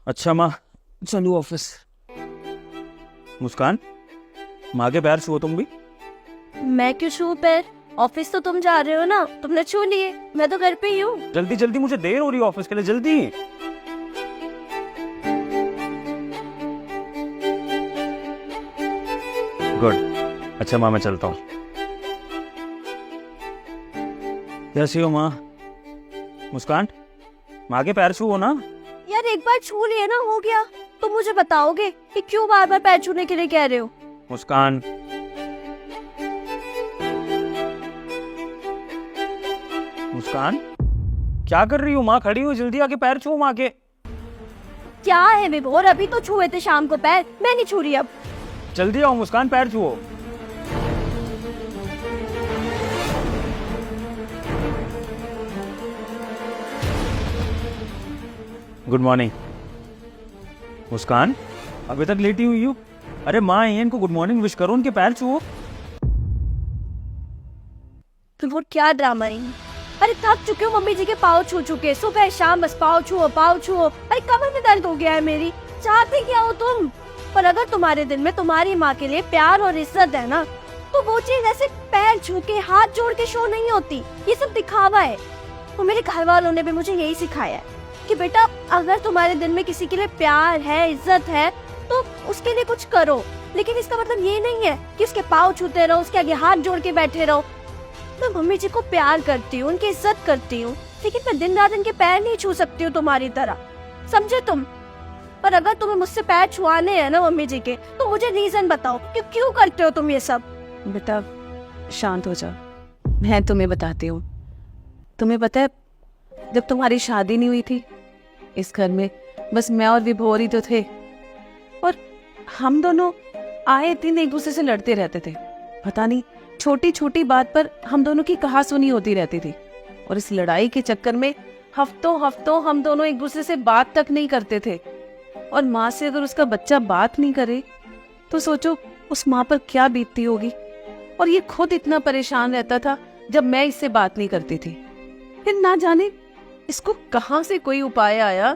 अच्छा माँ, चलू ऑफिस। मुस्कान, माँ के पैर छुओ तुम भी। मैं क्यों छू पैर? ऑफिस तो तुम जा रहे हो ना, तुमने छू लिए, मैं तो घर पे ही हूँ। जल्दी जल्दी, मुझे देर हो रही है ऑफिस के लिए, जल्दी। गुड। अच्छा माँ, मैं चलता हूँ। कैसी हो माँ? मुस्कान, माँ के पैर छुओ ना। यार एक बार छू लिए ना, हो गया। तुम मुझे बताओगे कि क्यों बार बार पैर छूने के लिए कह रहे हो? मुस्कान, मुस्कान, क्या कर रही हो माँ? खड़ी हो, जल्दी आके पैर छुओ माँ के। क्या है विभोर, अभी तो छुए थे शाम को पैर, मैं नहीं छू रही अब। जल्दी आओ मुस्कान, पैर छुओ। Good morning. मुस्कान, अभी तक लेटी हुई हो? अरे माँ आई है, इनको गुड मॉर्निंग विश करो, उनके पैर छुओ। विभोर क्या ड्रामा है? अरे थक चुके हो मम्मी जी के पाँव छू चुके, सुबह शाम बस पाँव छुओ पाँव छुओ। अरे कमर में दर्द हो गया है मेरी। चाहते क्या हो तुम? पर अगर तुम्हारे दिल में तुम्हारी माँ के लिए प्यार और इज्जत है ना, तो वो चीज ऐसे पैर छू के हाथ जोड़ के शो नहीं होती। ये सब दिखावा है। तो मेरे घर वालों ने भी मुझे यही सिखाया है कि बेटा, अगर तुम्हारे दिल में किसी के लिए प्यार है, इज्जत है, तो उसके लिए कुछ करो। लेकिन इसका मतलब ये नहीं है कि उसके पाँव छूते रहो, उसके आगे हाथ जोड़ के बैठे रहो। मैं मम्मी जी को प्यार करती हूँ, उनकी इज्जत करती हूँ, लेकिन मैं दिन रात इनके पैर नहीं छू सकती हूँ तुम्हारी तरह, समझे तुम? पर अगर तुम्हें मुझसे पैर छुआने हैं ना मम्मी जी के, तो मुझे रीजन बताओ कि क्यों करते हो तुम ये सब। बेटा शांत हो जाओ, मैं तुम्हें बताती हूँ। तुम्हें पता है, जब तुम्हारी शादी नहीं हुई थी, इस घर में बस मैं और विभोर ही तो थे, और हम दोनों आए दिन एक दूसरे से लड़ते रहते थे। पता नहीं, छोटी छोटी बात पर हम दोनों की कहासुनी होती रहती थी, और इस लड़ाई के चक्कर में हफ्तों हफ्तों हम दोनों एक दूसरे से बात तक नहीं करते थे। और माँ से अगर उसका बच्चा बात नहीं करे तो सोचो उस माँ पर क्या बीतती होगी। और ये खुद इतना परेशान रहता था जब मैं इससे बात नहीं करती थी। फिर ना जाने इसको कहाँ से कोई उपाय आया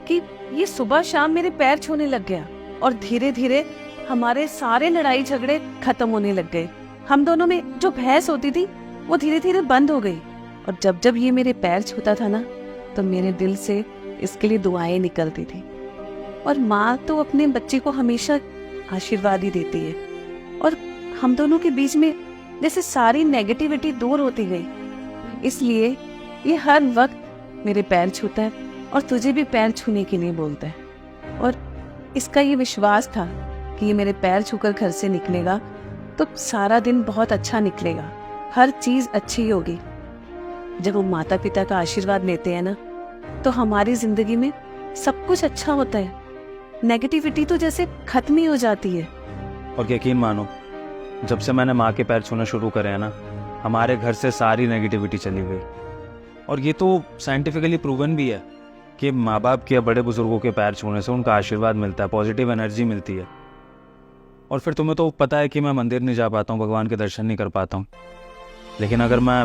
कि ये सुबह शाम मेरे पैर छूने लग गया, और धीरे धीरे हमारे सारे लड़ाई झगड़े खत्म होने लग गए। हम दोनों में जो बहस होती थी वो धीरे धीरे बंद हो गई। और जब जब ये मेरे पैर छूता था ना, तो मेरे दिल से इसके लिए दुआएं निकलती थी। और माँ तो अपने बच्चे को हमेशा आशीर्वाद ही देती है, और हम दोनों के बीच में जैसे सारी नेगेटिविटी दूर होती गई। इसलिए ये हर वक्त मेरे पैर छूता है और तुझे भी पैर छूने के लिए बोलता है। और इसका ये विश्वास था कि ये मेरे पैर छूकर घर से निकलेगा तो सारा दिन बहुत अच्छा निकलेगा, हर चीज अच्छी होगी। जब वो माता पिता का आशीर्वाद लेते हैं ना, तो हमारी जिंदगी में सब कुछ अच्छा होता है। नेगेटिविटी तो जैसे खत्म ही हो जाती है। और यकीन मानो, जब से मैंने माँ के पैर छूना शुरू करे हैं ना, हमारे घर से सारी नेगेटिविटी चली गई। और ये तो साइंटिफिकली प्रूवन भी है कि माँ बाप के, बड़े बुजुर्गों के पैर छूने से उनका आशीर्वाद मिलता है, पॉजिटिव एनर्जी मिलती है। और फिर तुम्हें तो पता है कि मैं मंदिर नहीं जा पाता हूँ, भगवान के दर्शन नहीं कर पाता हूँ, लेकिन अगर मैं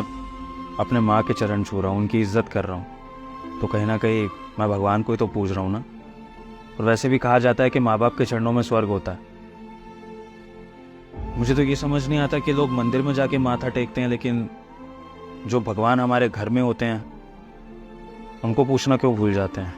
अपने माँ के चरण छू रहा हूँ, उनकी इज्जत कर रहा हूँ, तो कहीं ना कहीं मैं भगवान को ही तो पूज रहा हूँ ना। और वैसे भी कहा जाता है कि माँ बाप के चरणों में स्वर्ग होता है। मुझे तो ये समझ नहीं आता कि लोग मंदिर में जाके माथा टेकते हैं, लेकिन जो भगवान हमारे घर में होते हैं उनको पूछना क्यों भूल जाते हैं।